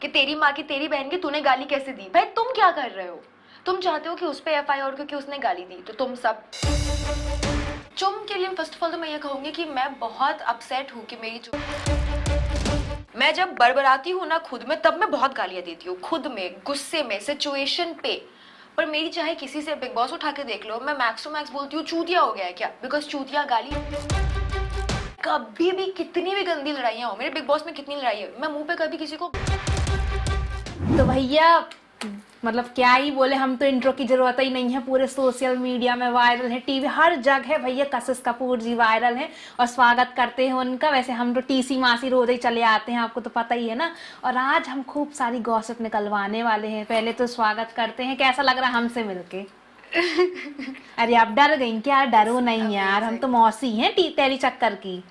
कि तेरी माँ की तेरी बहन की तूने गाली कैसे दी। भाई तुम क्या कर रहे हो? तुम चाहते हो कि उस पे FIR क्योंकि उसने गाली दी, तो तुम सब चुम के लिए फर्स्ट ऑफ ऑल तो मैं ये कहूंगी कि मैं बहुत अपसेट हूँ कि मेरी मैं जब बड़बड़ाती हूँ ना खुद में, तब मैं बहुत गालियां देती हूँ खुद में, गुस्से में, सिचुएशन पे। पर मेरी चाहे किसी से बिग बॉस उठा के देख लो, मैं मैक्स टू मैक्स बोलती हूँ चूतिया हो गया है क्या, बिकॉज चूतिया गाली कभी भी, कितनी भी गंदी लड़ाइयाँ हो, मेरे बिग बॉस में कितनी लड़ाई है, मैं मुंह पे कभी किसी को। तो भैया मतलब क्या ही बोले, हम तो इंट्रो की जरूरत ही नहीं है, पूरे सोशल मीडिया में वायरल है, टीवी हर जगह है भैया, कशिश कपूर जी वायरल हैं और स्वागत करते हैं उनका। वैसे हम तो टीसी मासी रोज ही चले आते हैं, आपको तो पता ही है ना। और आज हम खूब सारी गॉसिप निकलवाने वाले हैं। पहले तो स्वागत करते हैं, कैसा लग रहा है हमसे मिलके? अरे आप डर गई क्या? डरो नहीं यार, हम तो मौसी हैं तेरी चक्कर की।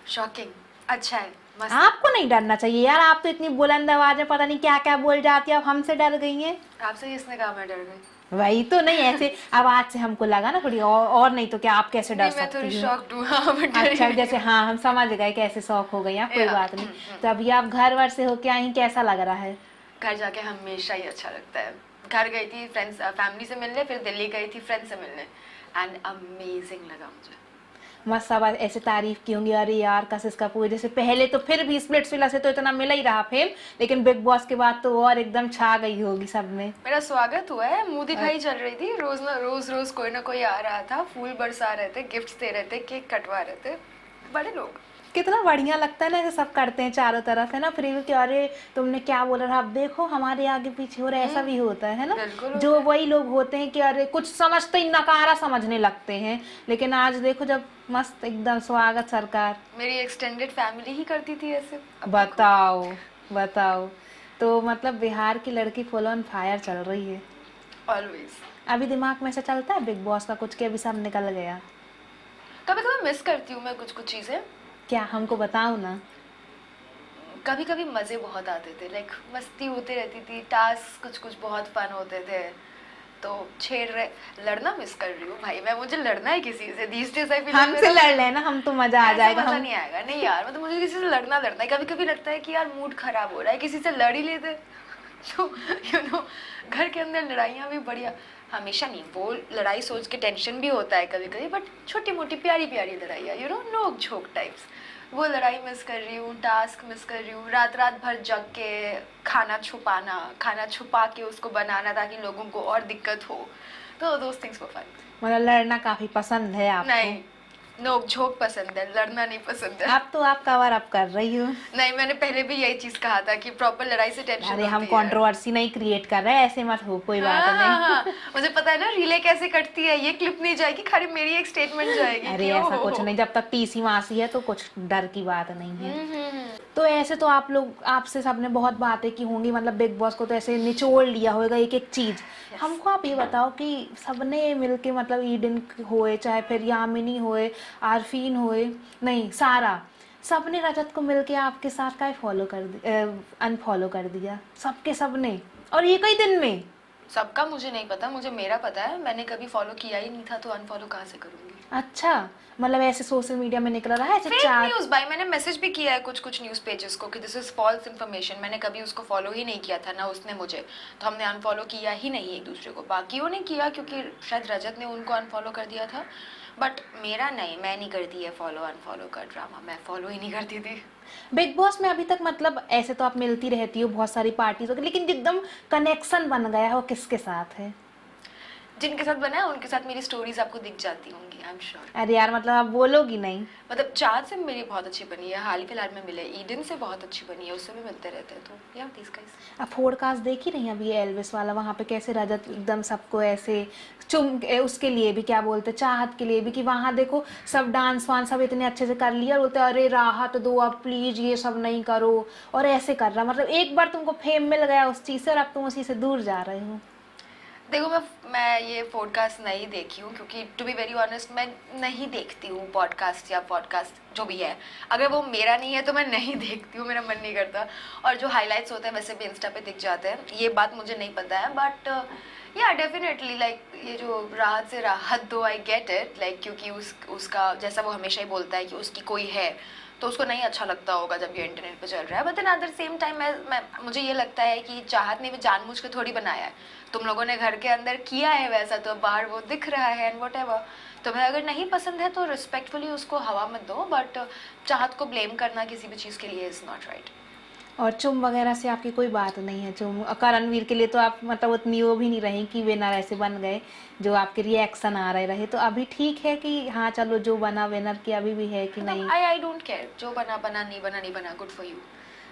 शॉकिंग, अच्छा है, मस्त। आपको नहीं डरना चाहिए यार, आप तो इतनी बुलंद आवाज में पता नहीं क्या क्या बोल जाती है, अब हमसे डर गई हैं। आपसे किसने कहा मैं डर गई? वही तो नहीं, ऐसे आवाज से हमको लगा ना थोड़ी, और नहीं तो क्या, आप कैसे डर नहीं, मैं थोड़ी सकती हो? शॉक्ड हूँ। हाँ, मैं डरी अच्छा, नहीं जैसे हूँ। हाँ हम समझ गए कैसे शौक हो गई आप, कोई बात नहीं। तो अभी आप घर वर से होके आई, कैसा लग रहा है? घर जाके हमेशा ही अच्छा लगता है। घर गई थी फ्रेंड्स फैमिली से मिलने, फिर दिल्ली गई थी फ्रेंड्स से मिलने, एंड अमेजिंग लगा मुझे। मस्त, सब ऐसे तारीफ की होंगी, अरे यार कशिश कपूर जैसे पहले तो फिर भी स्प्लिट्सविला से तो इतना मिला ही रहा फेम, लेकिन बिग बॉस के बाद तो और एकदम छा गई होगी सब में। मेरा स्वागत हुआ है, मुंह दिखाई चल रही थी, रोज कोई ना कोई आ रहा था, फूल बरसा रहे थे, गिफ्ट्स दे रहे थे, केक कटवा रहे थे बड़े लोग। कितना बढ़िया लगता है ना, ऐसे सब करते हैं चारों तरफ, है ना, फ्री में कि अरे तुमने क्या बोला था, अब देखो हमारे आगे पीछे हो रहा है, ऐसा भी होता है ना। बिल्कुल जो होता है। वही लोग होते हैं कि अरे कुछ समझते ही नकारा समझने लगते हैं, लेकिन आज देखो जब मस्त एकदम स्वागत सरकार। मेरी एक्सटेंडेड फैमिली ही करती थी ऐसे, अब देखो। बताओ बताओ। तो मतलब बिहार की लड़की फुल ऑन फायर चल रही है ऑलवेज। अभी। दिमाग में से चलता है बिग बॉस का कुछ के अभी सब निकल गया? कभी कभी मिस करती हूँ मैं कुछ कुछ चीजें। क्या हमको बताओ ना। कभी कभी मजे बहुत आते थे, लाइक मस्ती होती रहती थी, टास्क कुछ कुछ बहुत फन होते थे, तो छेड़ रहे। लड़ना मिस कर रही हूँ भाई मैं, मुझे लड़ना है किसी से these days I feel like हमसे लड़ लेना, हम तो मजा आ ऐसे जाएगा। मजा हम नहीं आएगा, नहीं यार, मतलब मुझे किसी से लड़ना है। कभी कभी लगता है कि यार मूड खराब हो रहा है, किसी से लड़ ही लेते। तो घर के अंदर लड़ाइयाँ भी बढ़िया, हमेशा नहीं, वो लड़ाई सोच के टेंशन भी होता है कभी कभी, बट छोटी मोटी प्यारी प्यारी लड़ाइयाँ, नोक झोंक टाइप्स, वो लड़ाई मिस कर रही हूँ, टास्क मिस कर रही हूँ, रात रात भर जग के खाना छुपा के उसको बनाना ताकि लोगों को और दिक्कत हो, तो दोस्त थिंग्स फॉर फन। मतलब लड़ना काफी पसंद है आपको? नहीं, नोक झोंक पसंद है, लड़ना नहीं पसंद है। अब तो आप कवर अप कर रही हो। नहीं, मैंने पहले भी यही चीज कहा था कि प्रॉपर लड़ाई से टेंशन अरे होती हम है। कंट्रोवर्सी नहीं क्रिएट कर रहे, ऐसे मत हो, कोई बात हाँ, नहीं। हाँ, मुझे पता है ना रिले कैसे कटती है, ये क्लिप नहीं जाएगी, खाली मेरी एक स्टेटमेंट जाएगी। अरे कि ऐसा ओहो। कुछ नहीं, जब तक टीसी मासी है तो कुछ डर की बात नहीं है। हम्म। तो ऐसे तो आप लोग, आपसे सबने बहुत बातें की होंगी, मतलब बिग बॉस को तो ऐसे निचोड़ लिया होगा एक एक चीज। हमको आप ये बताओ कि सबने मिलके, मतलब ईडन होए, चाहे फिर यामिनी होए, आरफीन होए, नहीं सारा, सबने रजत को मिलके आपके साथ का फॉलो कर दिया, अनफॉलो कर दिया सबके सबने, और एक ही दिन में? सबका मुझे नहीं पता, मुझे मेरा पता है, मैंने कभी फॉलो किया ही नहीं था, तो अनफॉलो कहाँ से करूंगी। अच्छा, मतलब ऐसे सोशल मीडिया में निकल रहा है ऐसे फेक चार। न्यूज भाई, मैंने मैसेज भी किया है कुछ कुछ न्यूज पेजेस को कि दिस इज फॉल्स इन्फॉर्मेशन, मैंने कभी उसको फॉलो ही नहीं किया था, ना उसने मुझे, तो हमने अनफॉलो किया ही नहीं एक दूसरे को। बाकियों ने किया क्योंकि शायद रजत ने उनको अनफॉलो कर दिया था, बट मेरा नहीं, मैं नहीं करती है फॉलो अनफॉलो का ड्रामा, मैं फॉलो ही नहीं करती थी। बिग बॉस में अभी तक, मतलब ऐसे तो आप मिलती रहती हो बहुत सारी पार्टीज हो, लेकिन एकदम कनेक्शन बन गया है वो किसके साथ है? जिनके साथ बना है उनके साथ मेरी स्टोरीज आपको दिख जाती होंगी, आई एम श्योर। अरे यार मतलब आप बोलोगी नहीं? मतलब चार से मेरी बहुत अच्छी बनी है, हाल ही फिलहाल में मिले, ईडन से बहुत अच्छी बनी है, उससे भी मिलते रहते हैं, तो या दिस गाइस। आप पॉडकास्ट देखी नहीं अभी एल्विस वाला? वहाँ पे कैसे रजत एकदम सबको ऐसे उसके लिए भी क्या बोलते, चाहत के लिए भी, कि वहाँ देखो सब डांस वांस सब इतने अच्छे से कर लिया, और बोलते अरे राहत दो अब प्लीज, ये सब नहीं करो, और ऐसे कर रहा, मतलब एक बार तुमको फेम मिल गया उस चीज़ से और अब तुम उसी से दूर जा रहे हो। देखो, मैं ये पॉडकास्ट नहीं देखी हूँ, क्योंकि टू बी वेरी ऑनेस्ट मैं नहीं देखती हूँ पॉडकास्ट, या पॉडकास्ट जो भी है, अगर वो मेरा नहीं है तो मैं नहीं देखती हूँ, मेरा मन नहीं करता। और जो हाइलाइट्स होते हैं वैसे भी इंस्टा पे दिख जाते हैं, ये बात मुझे नहीं पता है, बट या डेफिनेटली लाइक ये जो राहत से राहत दो, आई गेट इट, लाइक क्योंकि उसका जैसा वो हमेशा ही बोलता है कि उसकी कोई है, तो उसको नहीं अच्छा लगता होगा जब ये इंटरनेट पे चल रहा है। But then at the same time मैं मुझे ये लगता है कि चाहत ने भी जानबूझ के थोड़ी बनाया है, तुम लोगों ने घर के अंदर किया है वैसा, तो बाहर वो दिख रहा है एंड व्हाटएवर। तुम्हें अगर नहीं पसंद है तो रिस्पेक्टफुली उसको हवा मत दो, बट चाहत को ब्लेम करना किसी भी चीज़ के लिए इज़ नॉट राइट। और चुम वगैरह से आपकी कोई बात नहीं है? चुम और करणवीर के लिए तो आप मतलब उतनी वो भी नहीं रही कि विनर ऐसे बन गए, जो आपके रिएक्शन आ रहे तो अभी ठीक है कि हाँ चलो जो बना विनर की अभी भी है कि नहीं? आई डोंट केयर, जो बना बना, नहीं बना नहीं बना, गुड फॉर यू।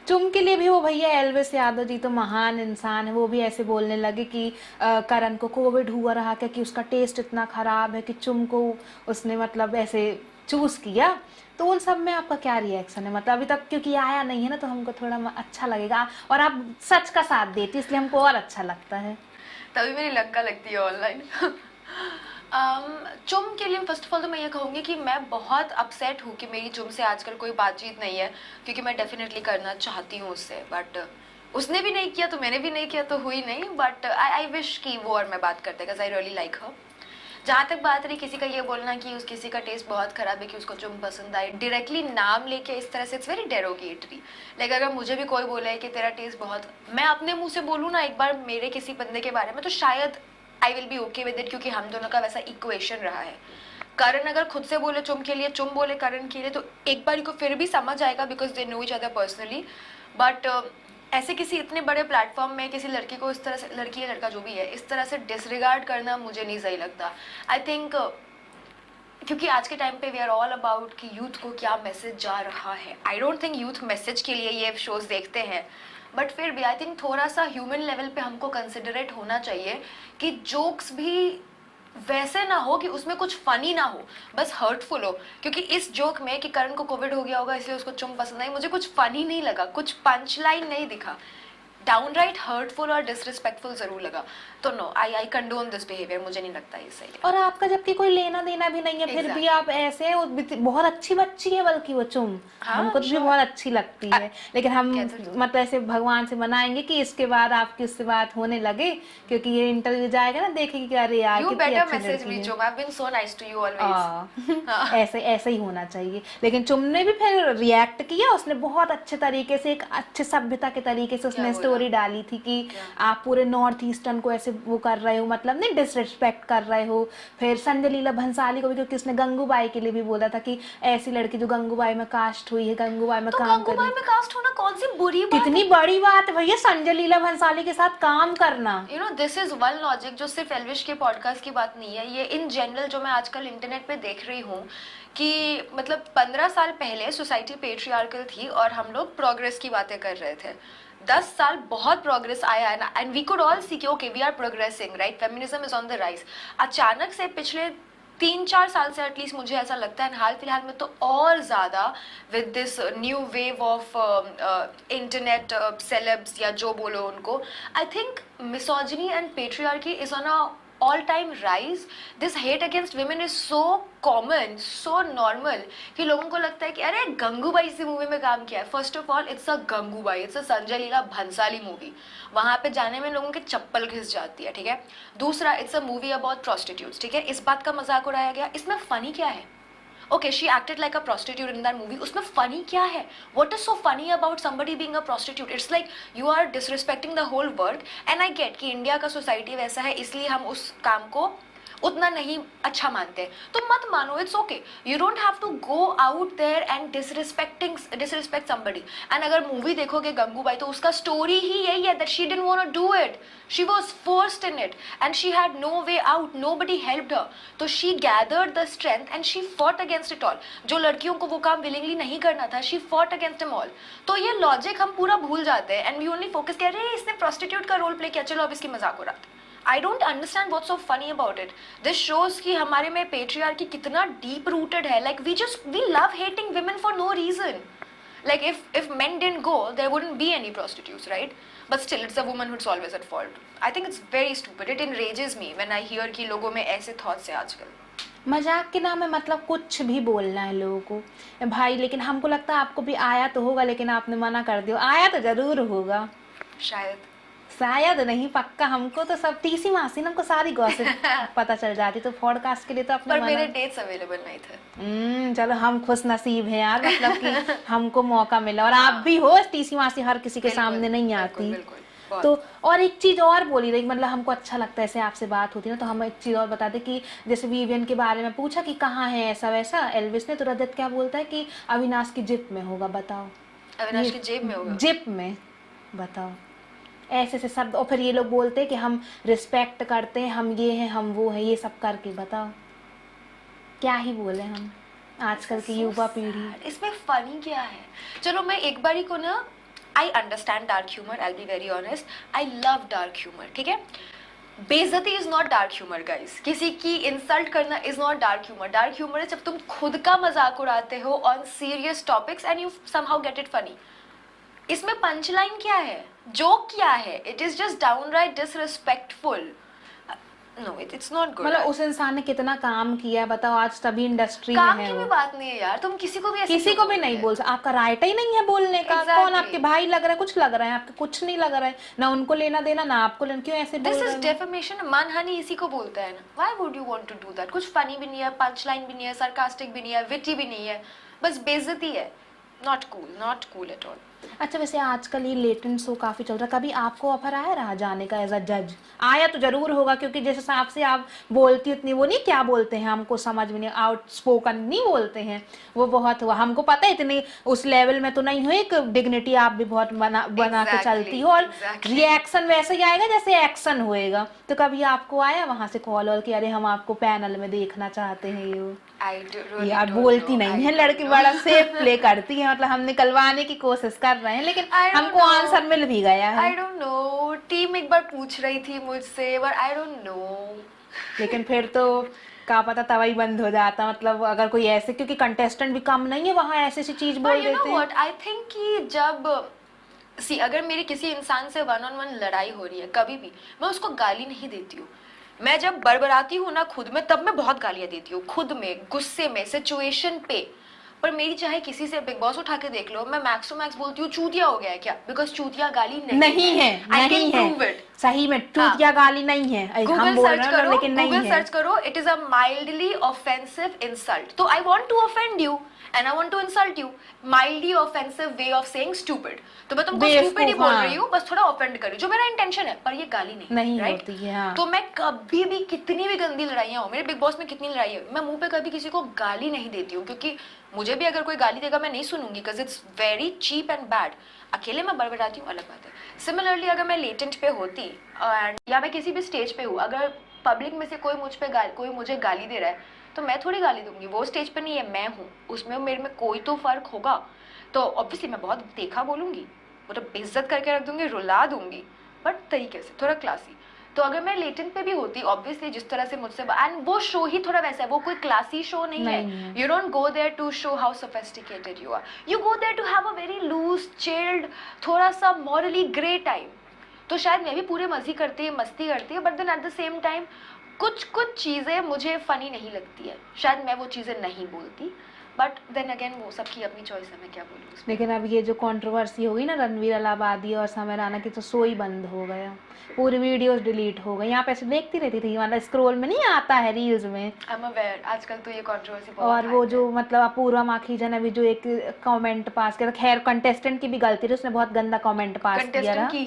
चुम के लिए भी वो भैया एल्विस यादव जी तो महान इंसान है, वो भी ऐसे बोलने लगे कि करण को कोविड हुआ रहा क्या कि उसका टेस्ट इतना खराब है कि चुम को उसने मतलब ऐसे चूज किया। तो उन सब में आपका क्या रिएक्शन है? मतलब अभी तक क्योंकि आया नहीं है ना, तो हमको थोड़ा अच्छा लगेगा, और आप सच का साथ देती इसलिए हमको और अच्छा लगता है। तभी मेरी लंका लगती है ऑनलाइन। चुम के लिए फर्स्ट ऑफ ऑल तो मैं ये कहूँगी कि मैं बहुत अपसेट हूँ कि मेरी चुम से आजकल कोई बातचीत नहीं है, क्योंकि मैं डेफिनेटली करना चाहती हूँ उससे, बट उसने भी नहीं किया तो मैंने भी नहीं किया तो हुई नहीं। बट आई विश कि वो और मैं बात करते, बिकॉज आई रियली लाइक हर। जहाँ तक बात रही किसी का ये बोलना कि उस किसी का टेस्ट बहुत खराब है कि उसको चुम पसंद आए, डायरेक्टली नाम लेके इस तरह से, इट्स वेरी डेरोगेटरी। लाइक अगर मुझे भी कोई बोला है कि तेरा टेस्ट बहुत, मैं अपने मुंह से बोलूँ ना एक बार मेरे किसी बंदे के बारे में, तो शायद I will be okay with it, क्योंकि हम दोनों का वैसा इक्वेशन रहा है। करण अगर खुद से बोले चुम के लिए, चुम बोले करण के लिए, तो एक बार को फिर भी समझ आएगा because they know each other personally. But ऐसे किसी इतने बड़े प्लेटफॉर्म में किसी लड़की को इस तरह से, लड़की या लड़का जो भी है, इस तरह से डिसरिगार्ड करना मुझे नहीं सही लगता। आई थिंक क्योंकि आज के टाइम पे वी आर ऑल अबाउट कि यूथ को क्या मैसेज जा रहा है। I don't think youth message के लिए ये शोज देखते हैं, बट फिर भी आई थिंक थोड़ा सा ह्यूमन लेवल पे हमको कंसिडरेट होना चाहिए कि जोक्स भी वैसे ना हो कि उसमें कुछ फनी ना हो, बस हर्टफुल हो। क्योंकि इस जोक में कि करण को कोविड हो गया होगा इसलिए उसको चुम पसंद आई, मुझे कुछ फनी नहीं लगा, कुछ पंच लाइन नहीं दिखा, डाउनराइट हर्टफुल और डिसरिस्पेक्टफुल जरूर लगा। तो no, I condone this behaviour, मुझे नहीं लगता ये सही है। और आपका जबकि कोई लेना देना भी नहीं है, फिर भी आप ऐसे बहुत अच्छी बच्ची है, बल्कि वो चुम हमको भी बहुत अच्छी लगती है, लेकिन हम मतलब ऐसे भगवान से मनाएंगे कि इसके बाद आपकी उससे बात होने लगे, क्योंकि ये इंटरव्यू जाएगा ना, देखेगी कि अरे यार कितनी अच्छी लड़की है। चुम, I have been so nice to you always. ऐसे ऐसे ही होना चाहिए। लेकिन चुम ने भी फिर रिएक्ट किया, उसने बहुत अच्छे तरीके से, एक अच्छे सभ्यता के तरीके से उसने स्टोरी डाली थी कि आप पूरे नॉर्थ ईस्टर्न को ऐसे वो कर रहे हो, मतलब नहीं डिसरिस्पेक्ट कर रहे हो। फिर संजय लीला भंसाली को भी, क्योंकि उसने गंगूबाई के लिए भी बोला था कि ऐसी लड़की जो गंगूबाई में कास्ट हुई है, गंगूबाई में काम कर रही है। गंगूबाई में कास्ट होना कौन सी बुरी बात है? कितनी बड़ी बात है भैया संजय लीला भंसाली के साथ काम करना। You know this is one logic, जो सिर्फ एल्विश के पॉडकास्ट की बात नहीं है, ये इन जनरल जो मैं आजकल इंटरनेट पे देख रही हूँ कि मतलब 15 साल पहले सोसाइटी पेट्रियार्कल थी और हम लोग प्रोग्रेस की बातें कर रहे थे। 10 साल बहुत प्रोग्रेस आया है ना, and we could all see कि okay we are progressing, right, feminism is on the rise. अचानक से पिछले 3-4 साल से एटलीस्ट मुझे ऐसा लगता है, हाल फिलहाल में तो और ज़्यादा, with this new wave of internet celebs या जो बोलो उनको, I think misogyny and patriarchy is on a all time rise. This hate against women is so common, so normal कि लोगों को लगता है कि अरे गंगूबाई इसी मूवी में काम किया है। First of all it's a Gangubai, it's a Sanjay Leela Bhansali movie, वहाँ पे जाने में लोगों के चप्पल घिस जाती है, ठीक है। दूसरा, it's a movie about prostitutes, ठीक है, इस बात का मजाक उड़ाया गया, इसमें फनी क्या है? Okay, she acted like a prostitute in that movie, उसमें फनी क्या है? What is so funny about somebody being a prostitute? It's like you are disrespecting the whole world. And I get कि India का society वैसा है, इसलिए हम उस काम को उतना नहीं अच्छा मानते, तो मत मानो, it's okay. You don't have to go out there and disrespect somebody. And अगर मूवी देखोगे गंगूबाई, तो उसका स्टोरी ही यही है that she didn't want to do it, she was forced in it and she had no way out, nobody helped her, तो she gathered the strength and she fought against it all. जो लड़कियों को वो काम willingly नहीं करना था, she fought against them all. तो ये लॉजिक हम पूरा भूल जाते हैं एंड वी ओनली फोकस कर रहे हैं इसने प्रोस्टिट्यूट का रोल प्ले किया, चलो अब इसकी मजाक उड़ाते। I don't understand what's so funny about it. This shows कि हमारे में patriarchy कितना deep rooted है. Like we love hating women for no reason. Like if men didn't go, there wouldn't be any prostitutes, right? But still, it's a woman who's always at fault. I think it's very stupid. It enrages me when I hear कि लोगों में ऐसे thoughts है आजकल। मजाक के नाम में मतलब कुछ भी बोलना है लोगों को भाई, लेकिन हमको लगता है आपको भी आया तो होगा, लेकिन आपने मना कर दिया। आया तो जरूर होगा शायद शायद नहीं, पक्का हमको तो सब टीसी मासी ने हमको सारी गॉसिप पता चल जाती, तो पॉडकास्ट के लिए तो अपने पर मेरे डेट्स अवेलेबल नहीं थे। चलो हम खुश नसीब हैं यार, मतलब कि हमको मौका मिला, और आप भी हो, टीसी मासी हर किसी के सामने नहीं आती। बिल्कुल। तो और एक चीज और बोली रही, मतलब हमको अच्छा लगता है ऐसे आपसे बात होती है ना, तो हम एक चीज और बता दें कि जैसे विवियन के बारे में पूछा कि कहाँ है ऐसा वैसा एल्विस ने, तो रजत क्या बोलता है कि अविनाश की जिप में होगा। बताओ, अविनाश की जेब में होगा? जिप में, बताओ, ऐसे ऐसे शब्द। और फिर ये लोग बोलते हैं कि हम रिस्पेक्ट करते हैं, हम ये हैं, हम वो हैं, ये सब करके बताओ क्या ही बोले हम आजकल की युवा पीढ़ी। इसमें फनी क्या है? चलो मैं एक बारी को ना, I understand dark humour, I be very honest, I love dark humour, ठीक है? बेइज्जती is not dark humour guys, किसी की इंसल्ट करना is not dark humour. Dark humour है जब तुम खुद का मजाक उड़ाते हो on serious topics and you somehow get it funny. इसमें पंचलाइन क्या है, जोक क्या है? It is just downright disrespectful. No, it's not good. मतलब उस इंसान ने कितना काम किया बताओ, आज तभी इंडस्ट्री में काम है की भी वो। बात नहीं है यार, तुम किसी को भी ऐसे किसी क्यों को भी नहीं बोलते बोल सकते, आपका राइट ही नहीं है बोलने का। Exactly. कौन आपके भाई लग रहा है, कुछ लग रहा है, आपका कुछ नहीं लग रहा है, ना उनको लेना देना ना आपको लेना, क्यों ऐसे बोल दिस रहे इज हो? डेफेमेशन, मानहानि इसी को बोलते हैं ना। Why would you want to do that? कुछ फनी भी नहीं है, पंच लाइन भी नहीं है, सरकास्टिक भी नहीं है, विटी भी नहीं है, बस बेइज्जती है। Not cool at all. अच्छा, वैसे आजकल ये लेटेंट शो काफी चल रहा है, कभी आपको ऑफर आया रहा जाने का एज अ जज? आया तो जरूर होगा, क्योंकि जिस हिसाब से आप बोलती उतनी, वो नहीं क्या बोलते हैं हमको समझ में नहीं, आउट स्पोकन नहीं बोलते हैं, वो बहुत हुआ हमको पता है, इतनी उस लेवल में तो नहीं हो, एक डिग्निटी आप भी बहुत बना के चलती हो, और रिएक्शन वैसे ही आएगा जैसे एक्शन होएगा। तो कभी आपको आया वहां से कॉल और कि अरे हम आपको पैनल में देखना चाहते हैं? ये यार बोलती नहीं है लड़की, बड़ा सेफ प्ले करती है, मतलब हम निकलवाने की कोशिश कर रहे हैं, लेकिन हमको आंसर मिल भी गया है। आई डोंट नो, टीम एक बार पूछ रही थी मुझसे, बट आई डोंट नो। लेकिन फिर तो का पता तवाई बंद हो जाता, मतलब अगर कोई ऐसे, क्योंकि कंटेस्टेंट भी कम नहीं है वहाँ, ऐसी ऐसी चीज बोल देते हैं। व्हाट आई थिंक कि जब अगर मेरी किसी इंसान से वन ऑन वन लड़ाई हो रही है, कभी भी मैं उसको गाली नहीं देती हूँ। मैं जब बड़बड़ाती हूँ ना खुद में, तब मैं बहुत गालियां देती हूँ, खुद में, गुस्से में, सिचुएशन पे। पर मेरी चाहे किसी से बिग बॉस उठा के देख लो, मैं मैक्स टू मैक्स बोलती हूँ चूतिया हो गया है क्या, बिकॉज चूतिया गाली नहीं है। I can prove it. सही में चूतिया गाली नहीं है, हम बोल रहे हैं लेकिन नहीं है। गूगल सर्च करो, it is a mildly offensive insult. तो I want to offend you and I want to insult you, mildly offensive way of saying stupid। तो मैं तुमको stupid ही बोल रही हूँ, बस थोड़ा ऑफेंड कर रही हूँ, जो मेरा इंटेंशन है, पर ये गाली नहीं right? होती है। हाँ। तो मैं कभी भी, कितनी भी गंदी लड़ाइयाँ हो, मेरे बिग बॉस में कितनी लड़ाई है, मैं मुंह पे कभी किसी को गाली नहीं देती हूँ, क्योंकि मुझे भी अगर कोई गाली देगा मैं नहीं सुनूंगी, because it's very cheap and bad. अकेले मैं बड़बड़ाती हूँ, अलग बात है। सिमिलरली अगर मैं लेटेंट पे होती या मैं किसी भी स्टेज पे हूँ, अगर पब्लिक में से कोई मुझे गाली दे रहा है, तो मैं थोड़ी गाली दूंगी, वो स्टेज पे नहीं है, मैं हूँ, उसमें मेरे में कोई तो फर्क होगा। तो ऑब्वियसली मैं बहुत देखा बोलूंगी, वो तो बेइज्जत करके रख दूंगी, रुला दूंगी, बट तरीके से, थोड़ा क्लासी। तो अगर मैं लेटेंट पे भी होती, ऑब्वियसली जिस तरह से मुझसे, एंड वो शो ही थोड़ा वैसा है, वो कोई क्लासी शो नहीं है। You don't go there to show how sophisticated you are, you go there to have a very loose, chilled, थोड़ा सा मॉरली ग्रे टाइम। तो शायद मैं भी पूरे मस्ती करती है, but then at the same time कुछ चीज़ें मुझे फनी नहीं लगती है, शायद मैं वो चीज़ें नहीं बोलती, बट देन अगेन वो सबकी अपनी चॉइस है, मैं क्या बोलूँ। लेकिन अब ये जो कंट्रोवर्सी हो गई ना रणवीर अलाहाबादी और समय राणा की, तो शो ही बंद हो गया, पूरी वीडियोस डिलीट हो गई। यहाँ पे ऐसे देखती रहती थी, मतलब स्क्रॉल में नहीं आता है रील्स में, आई एम अवेयर, आजकल तो ये कंट्रोवर्सी बहुत। और वो जो मतलब अपूर्वा माखीजन अभी जो एक कमेंट पास किया, खैर कंटेस्टेंट की भी गलती रही, उसने बहुत गंदा कमेंट पास किया रहा, की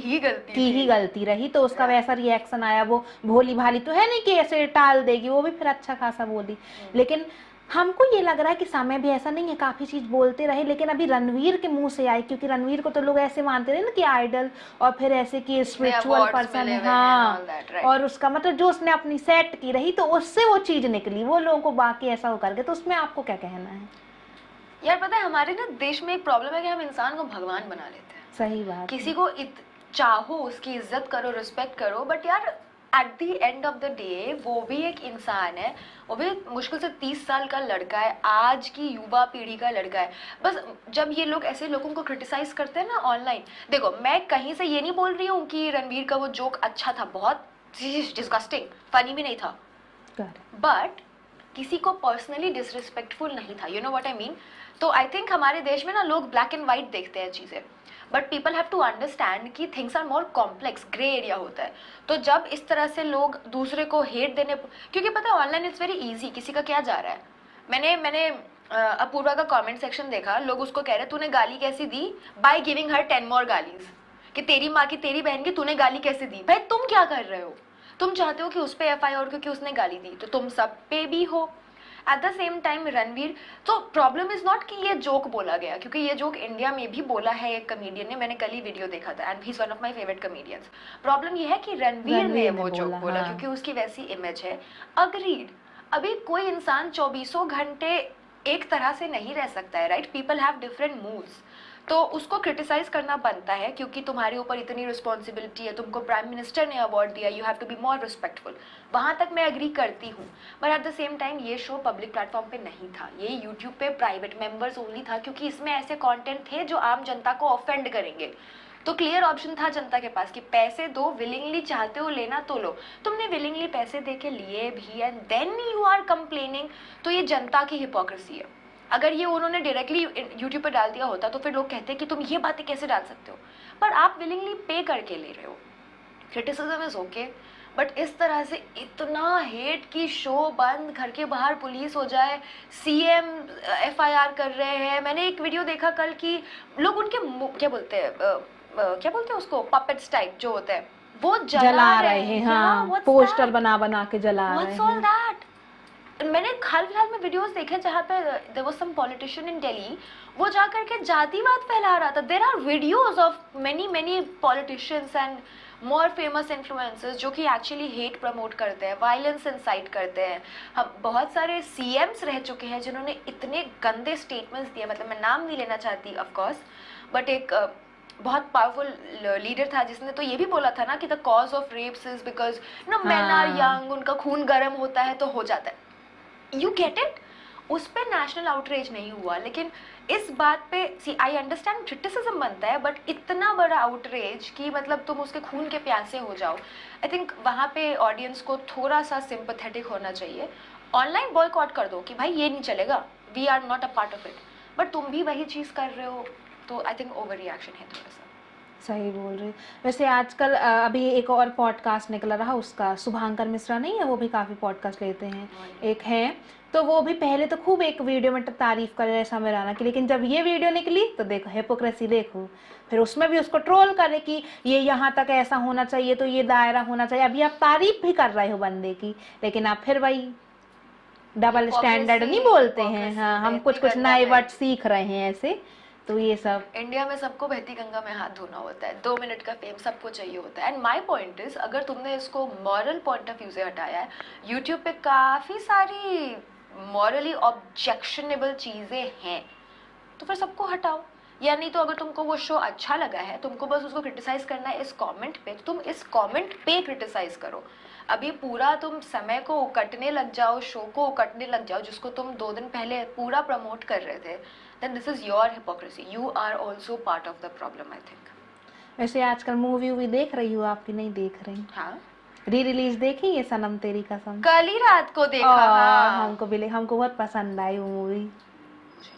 ही गलती रही, तो उसका वैसा रिएक्शन आया। वो भोली भाली तो है नहीं कि ऐसे टाल देगी, वो भी फिर अच्छा खासा बोली। लेकिन हमको ये लग रहा है कि समय भी ऐसा नहीं है, काफी चीज बोलते रहे, लेकिन अभी रणवीर के मुंह से आई, क्योंकि रणवीर को तो लोग ऐसे मानते रहे ना कि आइडल, और फिर ऐसे कि स्पिरिचुअल पर्सन है। हाँ, और उसका मतलब जो उसने अपनी सेट की रही, तो उससे वो चीज निकली, वो लोगों को बाकी ऐसा हो करके। तो उसमें आपको क्या कहना है? यार पता है, हमारे ना देश में एक प्रॉब्लम है कि हम इंसान को भगवान बना लेते हैं। सही बात। किसी को चाहो, उसकी इज्जत करो, रिस्पेक्ट करो, बट यार at the end of the day वो भी एक इंसान है, वो भी मुश्किल से 30 साल का लड़का है, आज की युवा पीढ़ी का लड़का है। बस जब ये लोग ऐसे लोगों को क्रिटिसाइज करते हैं ना ऑनलाइन, देखो मैं कहीं से ये नहीं बोल रही हूँ कि रणवीर का वो जोक अच्छा था, बहुत डिस्गस्टिंग, फनी भी नहीं था, बट किसी को पर्सनली डिसरिस्पेक्टफुल नहीं था, you know what I mean. तो आई थिंक हमारे देश में ना लोग ब्लैक एंड वाइट देखते हैं चीज़ें, but people have to understand कि things are more complex, grey area होता है। तो जब इस तरह से लोग दूसरे को हेट देने, क्योंकि पता है ऑनलाइन इट्स वेरी इजी, किसी का क्या जा रहा है। मैंने अपूर्वा का कमेंट सेक्शन देखा, लोग उसको कह रहे तूने गाली कैसी दी बाय गिविंग हर 10 मोर गालीज, कि तेरी माँ की तेरी बहन की तूने गाली कैसे दी। भाई तुम क्या कर रहे हो? तुम चाहते हो कि उस पे FIR क्योंकि उसने गाली दी, तो तुम सब पे भी हो। Eight the same time Ranveer, तो प्रॉब्लम इज नॉट कि ये जोक बोला गया, क्योंकि ये जोक इंडिया में भी बोला है एक कमेडियन ने, मैंने कल ही वीडियो देखा था and he is one of my favourite comedians. Problem ये है कि रणवीर ने वो जोक बोला, हाँ। क्योंकि उसकी वैसी इमेज है। अग्रीड, अभी कोई इंसान 24 घंटे एक तरह से नहीं रह सकता है, right? People have different moods, तो उसको क्रिटिसाइज करना बनता है, क्योंकि तुम्हारे ऊपर इतनी रिस्पॉन्सिबिलिटी है, तुमको प्राइम मिनिस्टर ने अवार्ड दिया, you have to be more respectful. वहाँ तक मैं एग्री करती हूँ, but at the same time ये शो पब्लिक प्लेटफॉर्म पे नहीं था, ये यूट्यूब पे प्राइवेट मेंबर्स ओनली था, क्योंकि इसमें ऐसे कंटेंट थे जो आम जनता को ऑफेंड करेंगे। तो क्लियर ऑप्शन था जनता के पास कि पैसे दो, विलिंगली चाहते हो लेना तो लो। तुमने विलिंगली पैसे दे के लिए भी and then you are complaining, तो ये जनता की हिपोक्रेसी है। अगर ये उन्होंने डायरेक्टली यूट्यूब पे डाल दिया होता तो फिर लोग कहते कि तुम ये बातें कैसे डाल सकते हो, पर आप विलिंगली पे करके ले रहे हो। क्रिटिसिज्म इज ओके, बट इस तरह से इतना हेट की शो बंद, घर के बाहर पुलिस हो जाए, CM FIR कर रहे हैं। मैंने एक वीडियो देखा कल कि लोग उनके क्या बोलते हैं उसको, पपेट्स टाइप जो होते हैं, वो जला रहे हैं। हाँ, पोस्टर बना बना के जला रहे What's all हैं। that? मैंने हाल फिलहाल में वीडियोस देखे जहाँ पे there was some politician in Delhi, वो जा करके जातिवाद फैला रहा था। There are videos of many politicians and more famous influencers जो कि एक्चुअली हेट प्रमोट करते हैं, वायलेंस इंसाइट करते हैं। हम बहुत सारे CMs रह चुके हैं जिन्होंने इतने गंदे स्टेटमेंट्स दिए, मतलब मैं नाम नहीं लेना चाहती ऑफ कोर्स, बट एक बहुत पावरफुल लीडर था जिसने तो ये भी बोला था ना कि the cause of rapes is because men are young, उनका खून गर्म होता है तो हो जाता है। You get it? उस पर नेशनल आउटरीच नहीं हुआ, लेकिन इस बात पे सी आई अंडरस्टैंड क्रिटिसिज्म बनता है, बट इतना बड़ा आउटरीच कि मतलब तुम उसके खून के प्यासे हो जाओ। आई थिंक वहाँ पे ऑडियंस को थोड़ा सा सिंपैथेटिक होना चाहिए। ऑनलाइन बॉयकॉट कर दो कि भाई ये नहीं चलेगा, we are not a part of it, but तुम भी वही चीज़ कर रहे हो, तो आई थिंक ओवर रिएक्शन है थोड़ा सा। सही बोल रही। वैसे आजकल अभी एक और पॉडकास्ट निकला रहा, उसका शुभांकर मिश्रा नहीं है, वो भी काफ़ी पॉडकास्ट लेते हैं, एक है, तो वो भी पहले तो खूब एक वीडियो में तारीफ कर रहे समय राणा की, लेकिन जब ये वीडियो निकली तो देखो हिपोक्रेसी देखो, फिर उसमें भी उसको ट्रोल करे कि ये यहाँ तक ऐसा होना चाहिए, तो ये दायरा होना चाहिए। अभी आप तारीफ भी कर रहे हो बंदे की, लेकिन आप फिर वही डबल स्टैंडर्ड नहीं बोलते हैं। हाँ, हम कुछ नए वर्ड सीख रहे हैं ऐसे, तो ये सब इंडिया में सबको बहती गंगा में हाथ धोना होता है, 2 मिनट का फेम सबको चाहिए होता है। एंड माय पॉइंट इज, अगर तुमने इसको मॉरल पॉइंट ऑफ व्यू से हटाया है, यूट्यूब पे काफ़ी सारी मॉरली ऑब्जेक्शनेबल चीज़ें हैं, तो फिर सबको हटाओ। या नहीं तो अगर तुमको वो शो अच्छा लगा है, तुमको बस उसको क्रिटिसाइज करना है इस कमेंट पे, तो तुम इस कमेंट पे क्रिटिसाइज करो। अभी पूरा तुम समय को उकटने लग जाओ, शो को उकटने लग जाओ, जिसको तुम 2 दिन पहले पूरा प्रमोट कर रहे थे, then this is your hypocrisy. You are also part of the problem, I think. वैसे आजकल मूवी वूवी देख रही हो आपकी? नहीं देख रही? हाँ, री रिलीज देखी ये सनम तेरी कसम? कल ही रात को देखा। हाँ। हमको बहुत पसंद आई वो मूवी,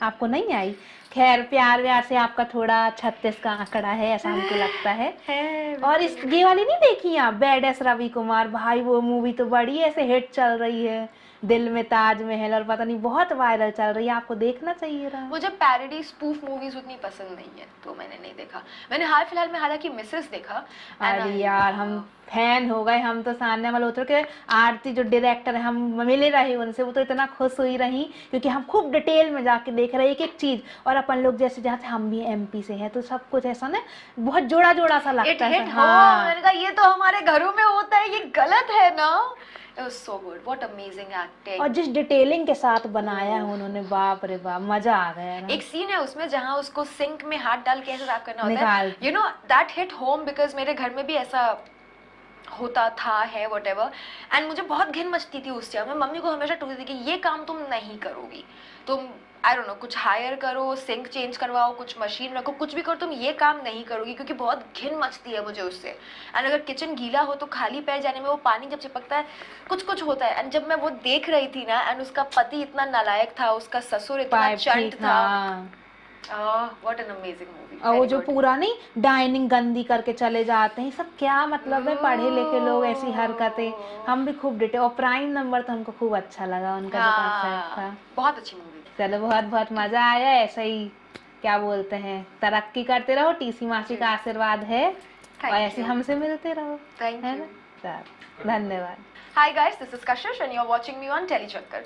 आपको नहीं आई? खैर प्यार व्यार से आपका थोड़ा 36 का आंकड़ा है ऐसा हमको लगता है। और इस ये वाली नहीं देखी आप, बैड एस रवि कुमार? भाई वो मूवी तो बड़ी ऐसे हिट चल रही है, दिल में ताजमहल, और पता नहीं बहुत वायरल चल रही है, आपको देखना चाहिए रहा। मुझे पैरोडी स्पूफ मूवीज उतनी पसंद नहीं है, तो मैंने नहीं देखा। मैंने हाल फिलहाल में हालांकि मिसेस देखा। अरे यार हम फैन हो गए, हम तो सामने वाले उतर के, आरती जो डायरेक्टर है, हम मिले रहे उनसे, वो तो इतना खुश हुई रही क्योंकि हम खूब डिटेल में जाके देख रहे एक एक चीज, और अपन लोग जैसे जहाँ से हम भी MP से हैं, तो सब कुछ ऐसा ना बहुत जोड़ा जोड़ा सा लगता है। हाँ, मैंने कहा ये तो हमारे घरों में होता है, ये गलत है ना। It was so good, what amazing acting। और जिस डिटेलिंग के साथ बनाया है उन्होंने, बाप रे बाप, मजा आ गया ना। एक सीन है उसमें जहाँ उसको सिंक में हाथ डाल के ऐसे साफ करना होता है, निकाल। You know that hit home, because मेरे घर में भी ऐसा होता था है whatever, एंड मुझे बहुत घिन मचती थी उस टाइम। मैं मम्मी को हमेशा टोकती थी कि ये काम तुम नहीं करोगी, तुम आई डोंट नो कुछ हायर करो, सिंक चेंज करवाओ, कुछ मशीन रखो, कुछ भी करो, तुम ये काम नहीं करोगी, क्योंकि बहुत घिन मचती है मुझे उससे। एंड अगर किचन गीला हो तो खाली पैर जाने में वो पानी जब चिपकता है कुछ कुछ होता है। एंड जब मैं वो देख रही थी ना, एंड उसका पति इतना नालायक था, उसका ससुर इतना पाइप चंट ठीक, था, हाँ। What an amazing movie. और वो जो पूरा नहीं डाइनिंग गंदी करके चले जाते हैं, सब क्या मतलब है, पढ़े लिखे लोग ऐसी हरकतें। हम भी खूब डिटे, और प्राइम नंबर तो हमको खूब अच्छा लगा उनका जो कॉन्सेप्ट था। बहुत अच्छी मूवी। चलो बहुत बहुत मजा आया, ऐसा ही क्या बोलते हैं, तरक्की करते रहो, टीसी मासी का आशीर्वाद है, और ऐसे हमसे मिलते रहो, थैंक है यू। ना। चलो, धन्यवाद। Hi guys, this is Kashish and you're watching me on Telechakar.